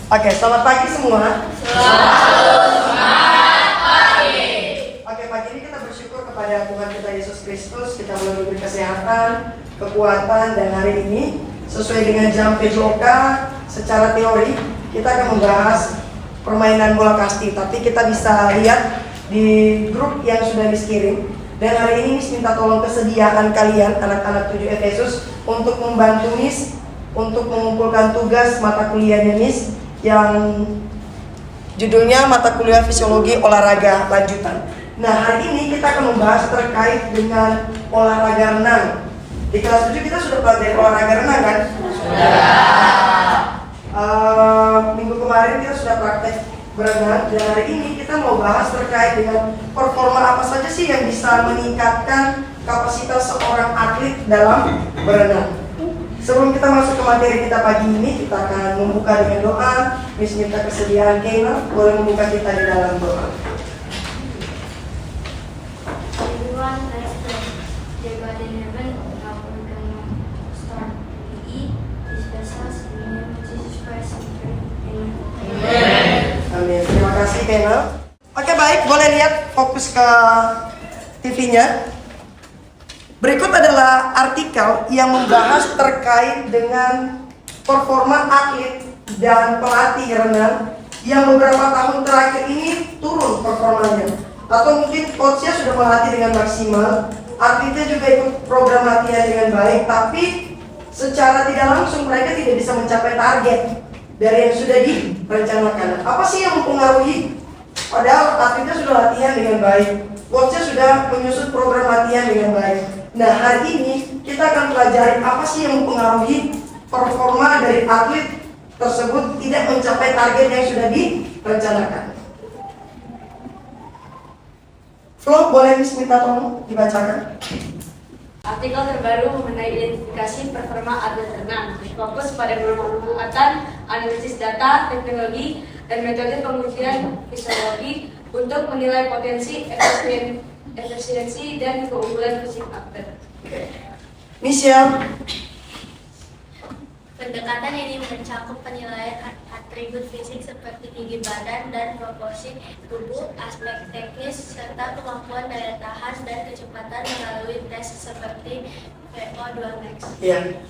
Oke, selamat pagi semua. Selamat pagi. Oke, pagi ini kita bersyukur kepada Tuhan kita Yesus Kristus. Kita boleh diberi kesehatan, kekuatan, dan hari ini sesuai dengan jam PJOK secara teori kita akan membahas permainan bola kasti. Tapi kita bisa lihat di grup yang sudah dikirim. Dan hari ini Miss minta tolong kesediaan kalian anak-anak 7 Efesus untuk membantu Miss untuk mengumpulkan tugas mata kuliahnya Miss yang judulnya mata kuliah fisiologi olahraga lanjutan. Nah, hari ini kita akan membahas terkait dengan olahraga renang. Di kelas 7 kita sudah pelajari olahraga renang kan? Sudah. Minggu kemarin kita sudah praktek berenang, dan hari ini kita mau bahas terkait dengan performa apa saja sih yang bisa meningkatkan kapasitas seorang atlet dalam berenang. Sebelum kita masuk ke materi kita pagi ini, kita akan membuka dengan doa. Miss minta kesediaan Keina, boleh membuka kita di dalam doa. Everyone, let's pray. Dear God in heaven, now we're gonna start to eat these vessels in the name of Jesus Christ and pray. Amen. Amin. Terima kasih Keina. Oke, baik, boleh lihat fokus ke TV-nya. Berikut adalah artikel yang membahas terkait dengan performa atlet dan pelatih renang yang beberapa tahun terakhir ini turun performanya. Atau mungkin coachnya sudah melatih dengan maksimal, atletnya juga ikut program latihan dengan baik, tapi secara tidak langsung mereka tidak bisa mencapai target dari yang sudah direncanakan. Apa sih yang mempengaruhi? Padahal atletnya sudah latihan dengan baik, coachnya sudah menyusun program latihan dengan baik. Nah, hari ini kita akan pelajari apa sih yang mempengaruhi performa dari atlet tersebut tidak mencapai target yang sudah direncanakan. Flo, boleh Miss minta tolong dibacakan? Artikel terbaru mengenai identifikasi performa atlet renang berfokus pada pemanfaatan, analisis data, teknologi, dan metode pengujian fisiologi untuk menilai potensi, efisiensi, dan keunggulan fisik atlet. Michelle. Pendekatan ini mencakup penilaian atribut fisik seperti tinggi badan dan proporsi tubuh, aspek teknis, serta kemampuan daya tahan dan kecepatan melalui tes seperti VO2 max. Ya.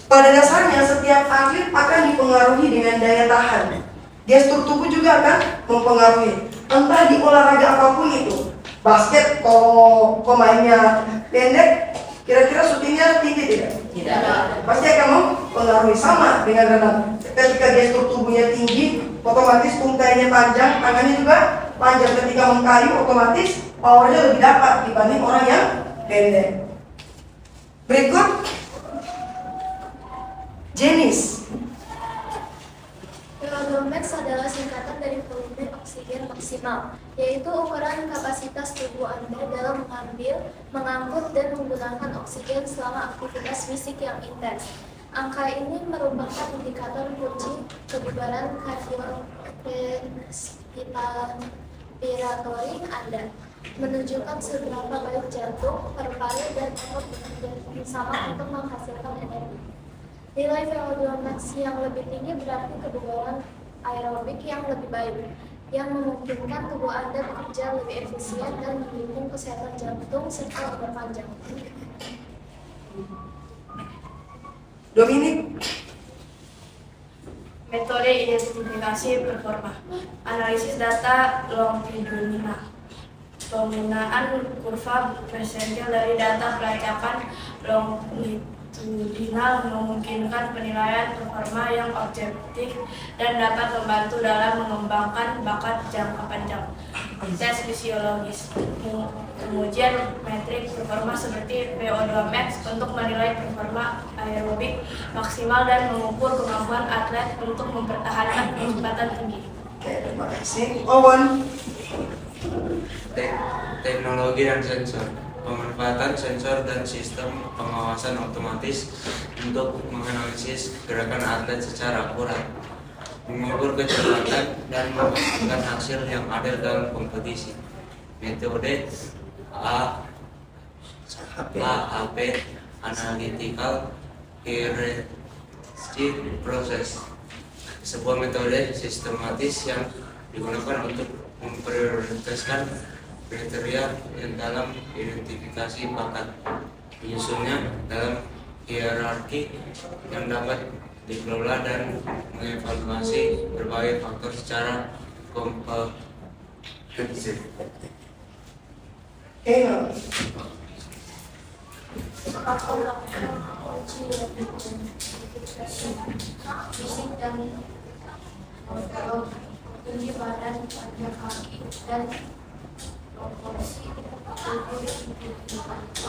Pada dasarnya setiap atlet akan dipengaruhi dengan daya tahan. Gestur tubuh juga akan mempengaruhi. Entah di olahraga apapun itu. Basket kalau pemainnya pendek, kira-kira syutingnya tinggi tidak? Tidak. Pasti akan mempengaruhi. Sama dengan renang. Ketika gestur tubuhnya tinggi, otomatis untainya panjang, tangannya juga panjang. Ketika mengkayu, otomatis powernya lebih dapat dibanding orang yang pendek. Berikut Jenis. VO2 max adalah singkatan dari volume oksigen maksimal, yaitu ukuran kapasitas tubuh Anda dalam mengambil, mengangkut, dan menggunakan oksigen selama aktivitas fisik yang intens. Angka ini merupakan indikator kunci kebugaran kardiorespiratori Anda, menunjukkan seberapa baik jantung, paru-paru, dan otot bekerja sama untuk menghasilkan energi. Nilai VO2 max yang lebih tinggi berarti kebugaran aerobik yang lebih baik, yang memungkinkan tubuh Anda bekerja lebih efisien dan mendukung kesehatan jantung serta umur panjang. Dominik. Metode identifikasi performa. Analisis data longitudinal. Penggunaan kurva persentil dari data pelacakan longitudinal memungkinkan penilaian performa yang objektif dan dapat membantu dalam mengembangkan bakat jangka panjang. Tes fisiologis. Pengujian metrik performa seperti VO2 max untuk menilai performa aerobik maksimal dan mengukur kemampuan atlet untuk mempertahankan kecepatan tinggi. Oke, terima kasih. Owen. Teknologi dan sensor. Pemanfaatan sensor dan sistem pengawasan otomatis untuk menganalisis gerakan atlet secara akurat, mengukur kecepatan, dan memastikan hasil yang adil dalam kompetisi. Metode AAP Analytical Heuristic Process. sebuah metode sistematis yang digunakan untuk memprioritaskan kriteria yang dalam identifikasi bakat, menyusunnya dalam hierarki yang dapat dikelola dan mengevaluasi berbagai faktor secara komprehensif. Kunci fisik dan tinggi badan, panjang kaki, dan proporsi tubuh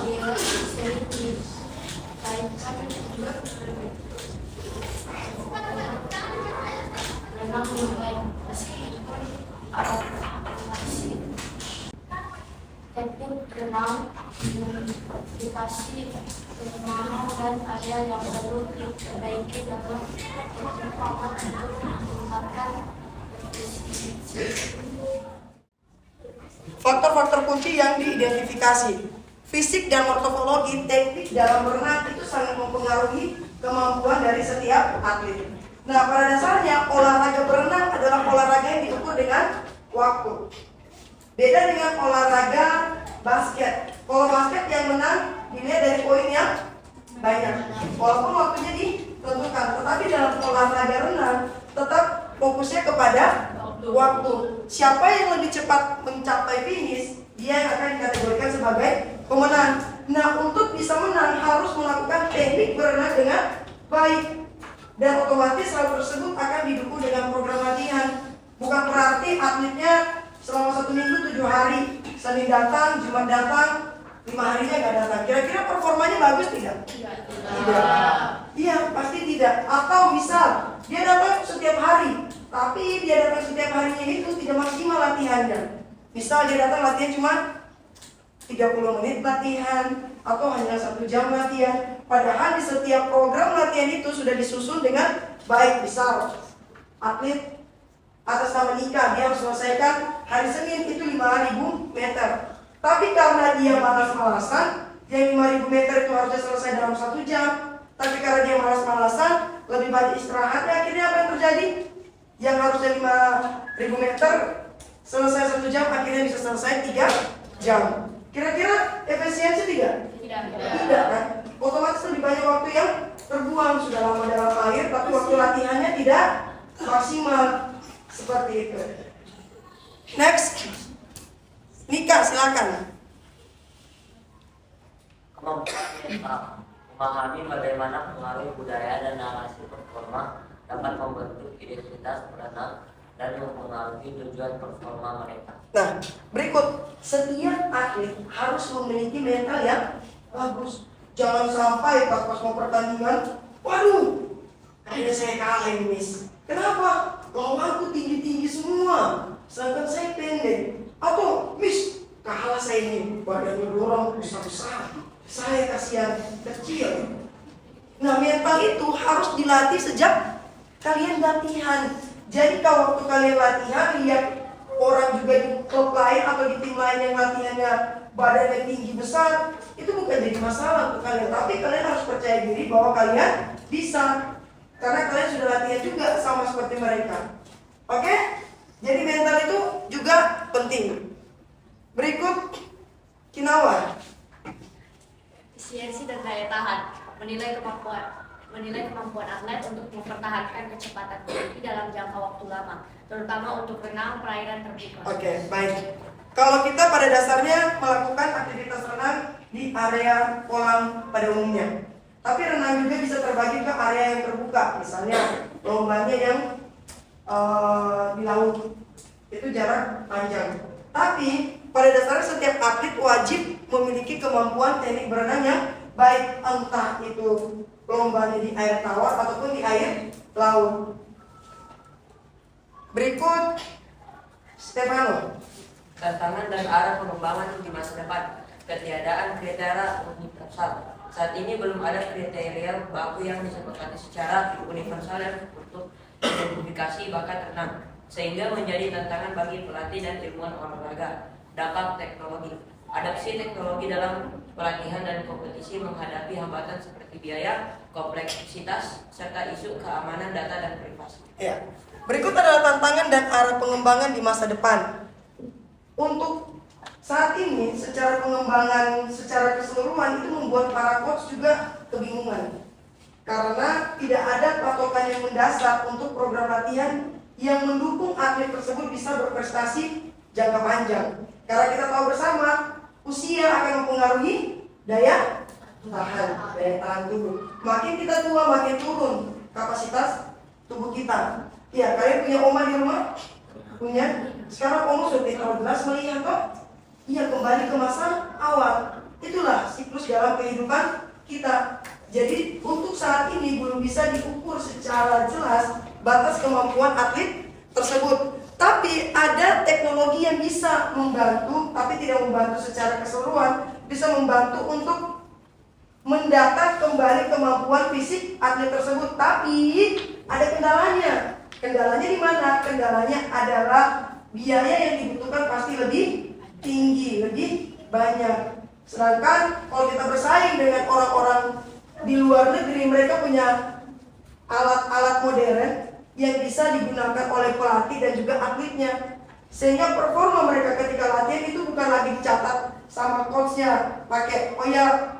dia sering dikaitkan dengan renang mulai meskipun adaptasi teknik renang dikasih kelemahan dan area yang perlu diperbaiki dalam perkembangan untuk meningkatkan Faktor-faktor kunci yang diidentifikasi. Fisik dan morfologi teknik dalam berenang itu sangat mempengaruhi kemampuan dari setiap atlet. Nah, pada dasarnya olahraga berenang adalah olahraga yang diukur dengan waktu. Beda dengan olahraga basket. Kalau basket yang menang dilihat dari poin yang banyak, walaupun waktunya ditentukan. Tetapi dalam olahraga renang tetap fokusnya kepada waktu. Siapa yang lebih cepat mencapai finish, dia yang akan dikategorikan sebagai pemenang. Nah, untuk bisa menang harus melakukan teknik berenang dengan baik. Dan otomatis hal tersebut akan didukung dengan program latihan. Bukan berarti atletnya selama 1 minggu 7 hari, Senin datang, Jumat datang, 5 harinya nggak datang. Kira-kira performanya bagus tidak? Tidak. Iya, pasti tidak. Atau misal dia datang setiap hari, tapi dia datang setiap harinya itu tidak maksimal latihannya. Misal dia datang latihan cuma 30 menit latihan atau hanya 1 jam latihan. Padahal di setiap program latihan itu sudah disusun dengan baik. Misal atlet atas nama nikah, dia harus selesaikan hari Senin itu 5.000 meter. Tapi karena dia malas-malasan, yang 5.000 meter itu harusnya selesai dalam 1 jam. Tapi karena dia malas-malasan, lebih banyak istirahatnya, akhirnya apa yang terjadi? Yang harusnya 5.000 meter selesai 1 jam, akhirnya bisa selesai 3 jam. Kira-kira efisiensi tidak? Tidak kan? Otomatis lebih banyak waktu yang terbuang, sudah lama dalam air, tapi waktu latihannya tidak maksimal. Seperti itu. Next, Nika silakan. Memahami bagaimana pengaruh budaya dan narasi performa dapat membentuk identitas perenang dan mempengaruhi tujuan performa mereka. Nah, berikut, setiap atlet harus memiliki mental yang bagus. Jangan sampai pas mau pertandingan, waduh, kayaknya saya kalah ini, Miss. Kenapa? Lawanku tinggi-tinggi semua, sedangkan saya pendek. Atau, Miss, kalah saya ini, badannya dorong besar-besar, saya kasihan kecil. Nah, mental itu harus dilatih sejak kalian latihan. Jadi kalau waktu kalian latihan, lihat orang juga di klub lain atau di tim lain yang latihannya badannya tinggi besar, itu bukan jadi masalah untuk kalian. Tapi kalian harus percaya diri bahwa kalian bisa, karena kalian sudah latihan juga sama seperti mereka. Oke? Jadi mental itu juga penting. Berikut, Kinawa. Efisiensi dan daya tahan, menilai kemampuan atlet untuk mempertahankan kecepatan tinggi dalam jangka waktu lama, terutama untuk renang perairan terbuka. Oke, baik. Kalau kita pada dasarnya melakukan aktivitas renang di area kolam pada umumnya, tapi renang juga bisa terbagi ke area yang terbuka. Misalnya lombanya yang di laut, itu jarak panjang. Tapi pada dasarnya setiap atlet wajib memiliki kemampuan teknik berenang yang baik, entah itu lombanya di air tawar ataupun di air laut. Berikut Stefano. Tantangan dan arah pengembangan di masa depan. Ketiadaan kriteria universal. Saat ini belum ada kriteria baku yang disepakati secara universal untuk identifikasi bakat renang, sehingga menjadi tantangan bagi pelatih dan ilmuwan olahraga. Dampak teknologi. Adopsi teknologi dalam pelatihan dan kompetisi menghadapi hambatan seperti biaya, kompleksitas, serta isu keamanan data dan privasi. Ya. Berikut adalah tantangan dan arah pengembangan di masa depan. Untuk saat ini, secara pengembangan secara keseluruhan itu membuat para coach juga kebingungan. Karena tidak ada patokan yang mendasar untuk program latihan yang mendukung atlet tersebut bisa berprestasi jangka panjang. Karena kita tahu bersama, usia akan mempengaruhi daya tahan tubuh. Makin kita tua, makin turun kapasitas tubuh kita. Ya, kalian punya oma di rumah? Punya? Sekarang oma sudah tidak jelas melihat kok. Iya, kembali ke masa awal. Itulah siklus dalam kehidupan kita. Jadi untuk saat ini belum bisa diukur secara jelas batas kemampuan atlet tersebut. Tapi ada teknologi yang bisa membantu, tapi tidak membantu secara keseluruhan, bisa membantu untuk mendata kembali kemampuan fisik atlet tersebut. Tapi ada kendalanya. Kendalanya di mana? Kendalanya adalah biaya yang dibutuhkan pasti lebih tinggi, lebih banyak. Sedangkan kalau kita bersaing dengan orang-orang di luar negeri, mereka punya alat-alat modern yang bisa digunakan oleh pelatih dan juga atletnya, sehingga performa mereka ketika latihan itu bukan lagi dicatat sama coachnya pakai oh ya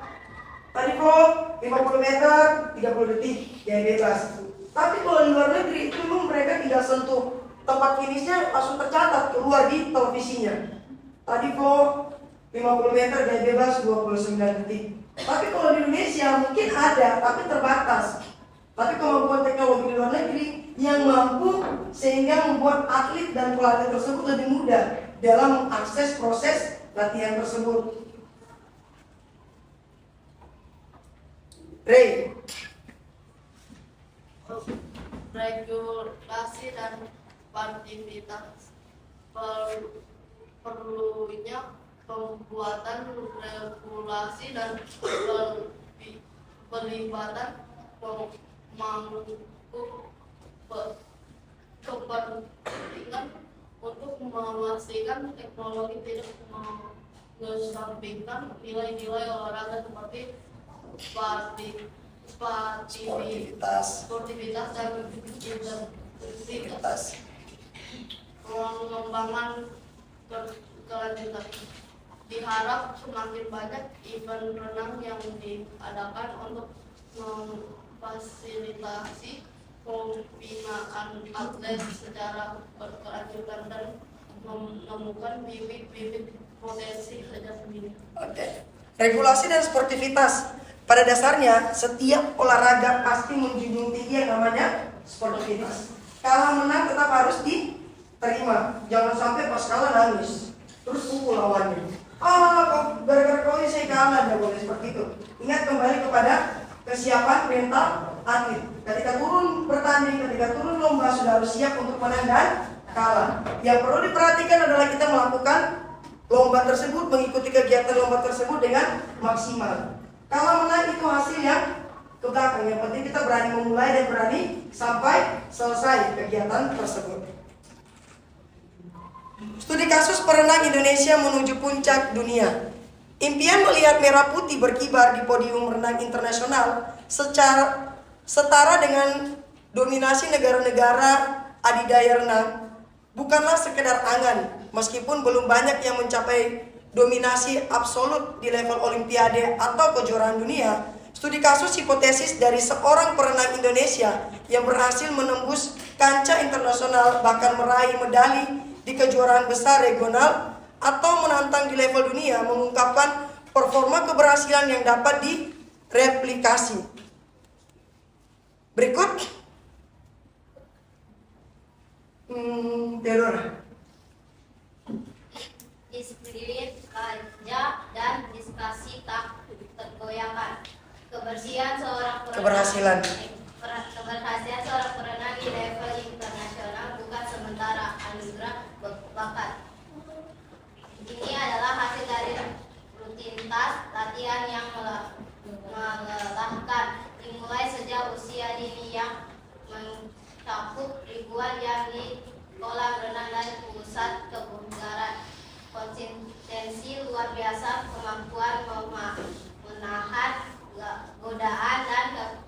tadi flow 50 meter 30 detik ya bebas. Tapi kalau di luar negeri itu memang mereka tidak sentuh tempat finishnya, langsung tercatat keluar di televisinya. Tadi flow 50 meter gaya bebas 29 detik. Tapi kalau di Indonesia mungkin ada, tapi terbatas. Tapi kemampuan teknologi di luar negeri yang mampu sehingga membuat atlet dan pelatih tersebut lebih mudah dalam mengakses proses latihan tersebut. Ray, regulasi dan aktivitas perlunya pembuatan regulasi dan pelibatan pemangku kepentingan untuk memastikan teknologi tidak mengesampingkan nilai-nilai olahraga seperti sportivitas dan integritas. Pengembangan kelanjutan diharap semakin banyak event renang yang diadakan untuk memfasilitasi pembinaan atlet secara berkelanjutan dan menemukan bibit-bibit potensi sejak dini. Oke. Regulasi dan sportivitas. Pada dasarnya, setiap olahraga pasti menjunjung tinggi yang namanya sportivitas. Kalah menang tetap harus diterima. Jangan sampai pas kalah nangis, terus pukul lawannya. Gara-gara kau ini saya kalah, tidak boleh seperti itu. Ingat kembali kepada kesiapan mental atlet. Ketika turun bertanding, ketika turun lomba sudah harus siap untuk menang dan kalah. Yang perlu diperhatikan adalah kita melakukan lomba tersebut, mengikuti kegiatan lomba tersebut dengan maksimal. Kalau menang itu hasil yang ke belakang. Yang penting kita berani memulai dan berani sampai selesai kegiatan tersebut. Studi kasus perenang Indonesia menuju puncak dunia. Impian melihat merah putih berkibar di podium renang internasional secara setara dengan dominasi negara-negara adidaya renang bukanlah sekedar angan, meskipun belum banyak yang mencapai dominasi absolut di level olimpiade atau kejuaraan dunia. Studi kasus hipotesis dari seorang perenang Indonesia yang berhasil menembus kancah internasional bahkan meraih medali di kejuaraan besar regional atau menantang di level dunia mengungkapkan performa keberhasilan yang dapat direplikasi. Berikut Theodora. Disiplin, kerja, dan diskusi tak tergoyahkan. Keberhasilan seorang perenang di level internasional bukan sementara anugerah bakat. Ini adalah hasil dari rutinitas latihan yang melelahkan, dimulai sejak usia dini yang mencakup ribuan yang di kolam renang dan pusat kebugaran. Konsistensi konsistensi luar biasa, kemampuan menahan godaan dan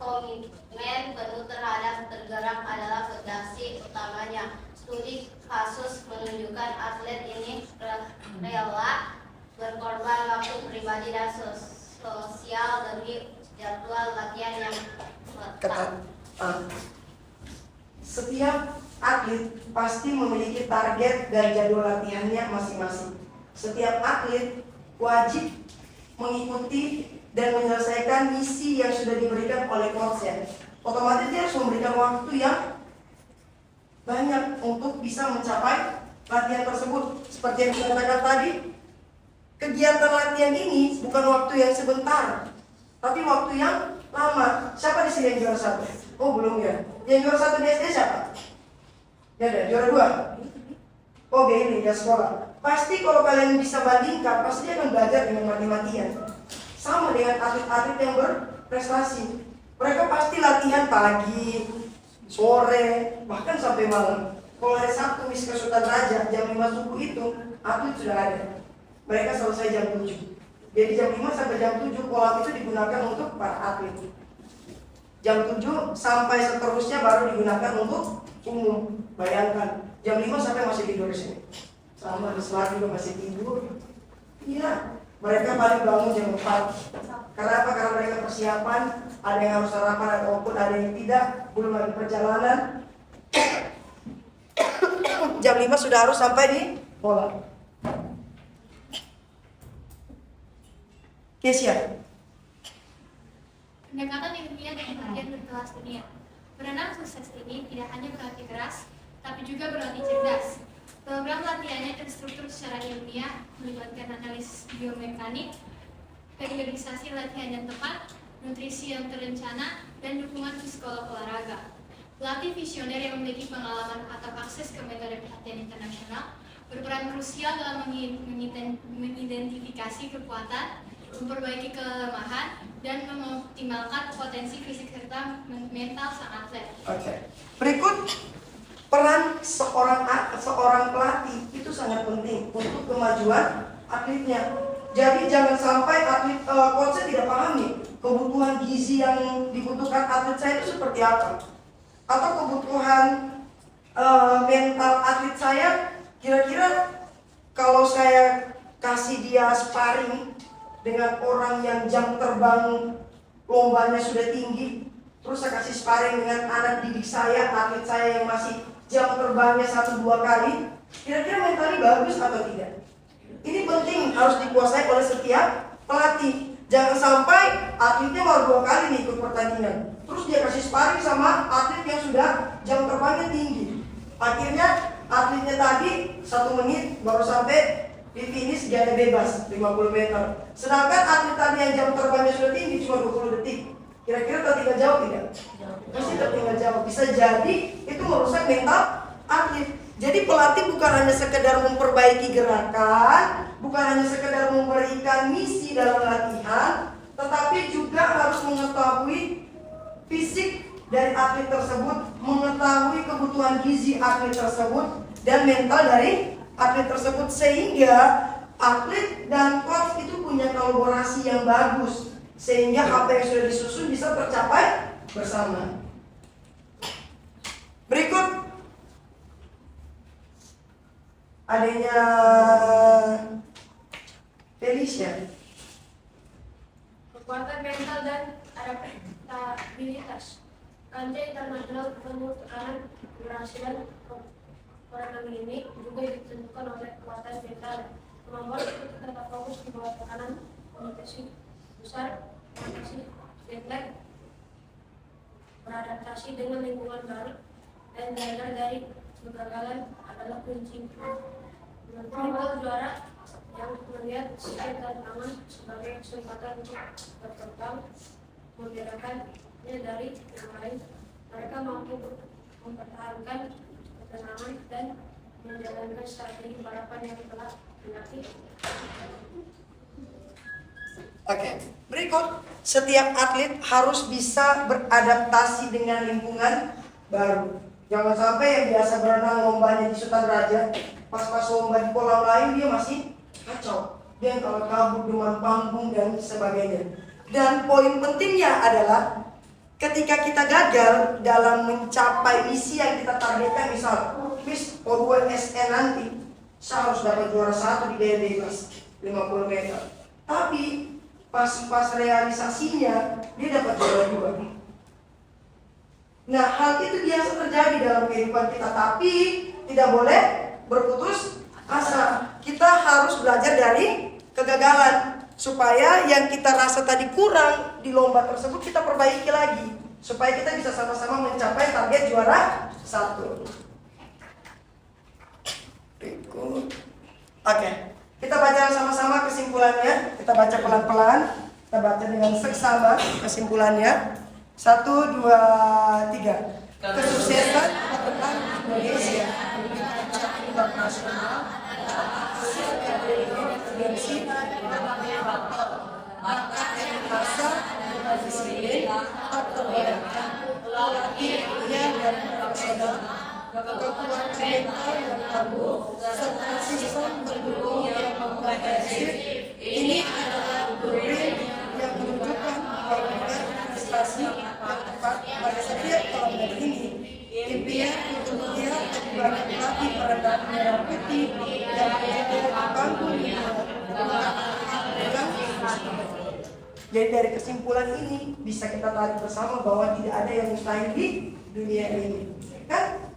komitmen penuh terhadap tergerak adalah fondasi utamanya. Studi kasus menunjukkan atlet ini rela berkorban waktu pribadi dan sosial demi jadwal latihan yang ketat. Setiap atlet pasti memiliki target dan jadwal latihannya masing-masing. Setiap atlet wajib mengikuti dan menyelesaikan misi yang sudah diberikan oleh coachnya. Otomatis dia harus memberikan waktu yang banyak untuk bisa mencapai latihan tersebut. Seperti yang dikatakan tadi, kegiatan latihan ini bukan waktu yang sebentar, tapi waktu yang lama. Siapa di sini yang juara satu? Oh belum ya. Yang juara satu di SD siapa? Ya ada. Juara dua? Oh ini ya sekolah. Pasti kalau kalian bisa bandingkan, pasti dia akan belajar dengan mati-matian. Sama dengan atlet-atlet yang berprestasi. Mereka pasti latihan pagi, sore, bahkan sampai malam. Kalau hari Sabtu mis ke Sultan Raja jam 5 subuh itu atlet sudah ada. Mereka selesai jam 7. Jadi jam 5 sampai jam 7 kolam itu digunakan untuk para atlet. Jam 7 sampai seterusnya baru digunakan untuk umum. Bayangkan, jam 5 sampai masih tidur di sini. Sama di selat juga masih tidur. Iya, mereka paling bangun jam 4. Karena apa? Karena mereka persiapan, ada yang harus sarapan ataupun ada yang tidak, belum lagi perjalanan. Jam 5 sudah harus sampai di kolam. Kesia. Pendekatan ilmiah dan latihan berkelas dunia. Berenang sukses ini tidak hanya berlatih keras, tapi juga berlatih cerdas. Program latihannya terstruktur secara ilmiah, melibatkan analisis biomekanik, periodisasi latihan yang tepat, nutrisi yang terencana, dan dukungan psikolog olahraga. Pelatih visioner yang memiliki pengalaman atau akses ke metode pelatihan internasional berperan krusial dalam mengidentifikasi kekuatan, memperbaiki kelemahan, dan mengoptimalkan potensi fisik serta mental sang atlet. Oke. Berikut peran seorang pelatih itu sangat penting untuk kemajuan atletnya. Jadi jangan sampai atlet coachnya tidak paham nih kebutuhan gizi yang dibutuhkan atlet saya itu seperti apa, atau kebutuhan mental atlet saya. Kira-kira kalau saya kasih dia sparring dengan orang yang jam terbang lombanya sudah tinggi, terus saya kasih sparring dengan anak didik saya, atlet saya yang masih jam terbangnya 1-2 kali, kira-kira mentalnya bagus atau tidak? Ini penting, harus dikuasai oleh setiap pelatih. Jangan sampai atletnya baru 2 kali nih ikut pertandingan, terus dia kasih sparring sama atlet yang sudah jam terbangnya tinggi. Akhirnya atletnya tadi 1 menit baru sampai di finish, dia ada bebas 50 meter. Sedangkan atlet tadi yang jam terbangnya sudah tinggi cuma 20 detik. Kira-kira tertinggal jauh tidak? Pasti tertinggal jauh. Bisa jadi itu merusak mental atlet. Jadi pelatih bukan hanya sekedar memperbaiki gerakan, bukan hanya sekedar memberikan misi dalam latihan, tetapi juga harus mengetahui fisik dari atlet tersebut, mengetahui kebutuhan gizi atlet tersebut, dan mental dari atlet tersebut, sehingga atlet dan coach itu punya kolaborasi yang bagus, sehingga apa yang sudah disusun bisa tercapai bersama. Berikut adanya Felicia. Kekuatan mental dan adaptabilitas. Kancah internasional penuh tekanan keberhasilan perenang ini juga ditentukan oleh kekuatan mental. Kemampuan untuk tetap fokus di bawah tekanan, kompetisi besar, adaptasi, jet lag, beradaptasi dengan lingkungan baru, dan belajar dari kegagalan adalah kunci. Mental juara yang melihat setiap tantangan sebagai kesempatan untuk berkembang, membedakannya dari yang lain. Mereka mampu mempertahankan ketenangan dan menjalankan strategi balapan yang telah dilatih. Oke, berikut setiap atlet harus bisa beradaptasi dengan lingkungan baru. Jangan sampai yang biasa berenang lombanya di Sultan Raja, pas lomba di kolam lain dia masih kacau. Dia kalau kabur dengan panggung dan sebagainya. Dan poin pentingnya adalah ketika kita gagal dalam mencapai misi yang kita targetkan, misal Miss O2 SN nanti saya harus dapat juara 1 di gaya bebas 50 meter. Tapi pas realisasinya dia dapat juara 2. Nah, hal itu biasa terjadi dalam kehidupan kita, tapi tidak boleh berputus asa. Kita harus belajar dari kegagalan supaya yang kita rasa tadi kurang di lomba tersebut kita perbaiki lagi supaya kita bisa sama-sama mencapai target juara 1. Berikut. Oke, kita baca sama-sama kesimpulannya. Kita baca pelan-pelan. Kita baca dengan seksama kesimpulannya. 1, 2, 3. Kesuksesan peternak Indonesia di kancah internasional hasil dari intervensi berbagai faktor. Maka yang merasa disiplin, terbayarkan, melalui ilmiah dan profesional, kekuatan mental yang tangguh, serta sistem pendukung yang komprehensif. Ini adalah blueprint yang menunjukkan bahwa prestasi yang tepat pada setiap tahun ini. Impian untuk melihat banyak lagi perendahan merah putih yang berada di panggung Jadi dari kesimpulan ini bisa kita tarik bersama bahwa tidak ada yang mustahil di dunia ini. Kan?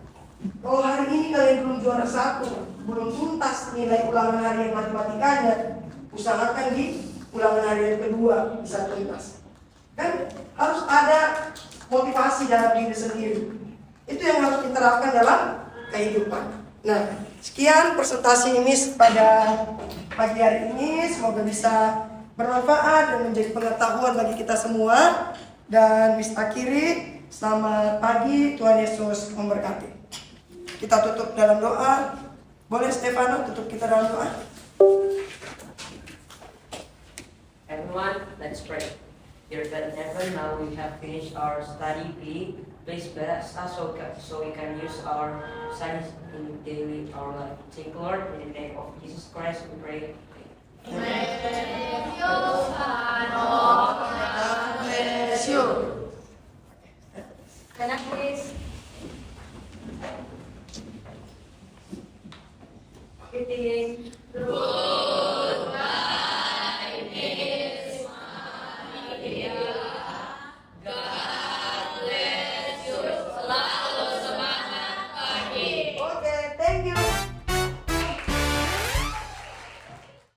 Kalau hari ini kalian belum juara 1, belum tuntas nilai ulangan harian matematikanya, usahakan di ulangan harian kedua bisa tuntas. Kan harus ada motivasi dalam diri sendiri. Itu yang harus diterapkan dalam kehidupan. Nah, sekian presentasi Miss pada pagi hari ini. Semoga bisa bermanfaat dan menjadi pengetahuan bagi kita semua. Dan Miss akhiri, selamat pagi, Tuhan Yesus memberkati. Kita tutup dalam doa. Boleh Stefano tutup kita dalam doa? Everyone, let's pray. Dear God in heaven, now we have finished our study. Please bless us so we can use our studies in daily our life. Thank you, Lord, in the name of Jesus Christ we pray. Amen.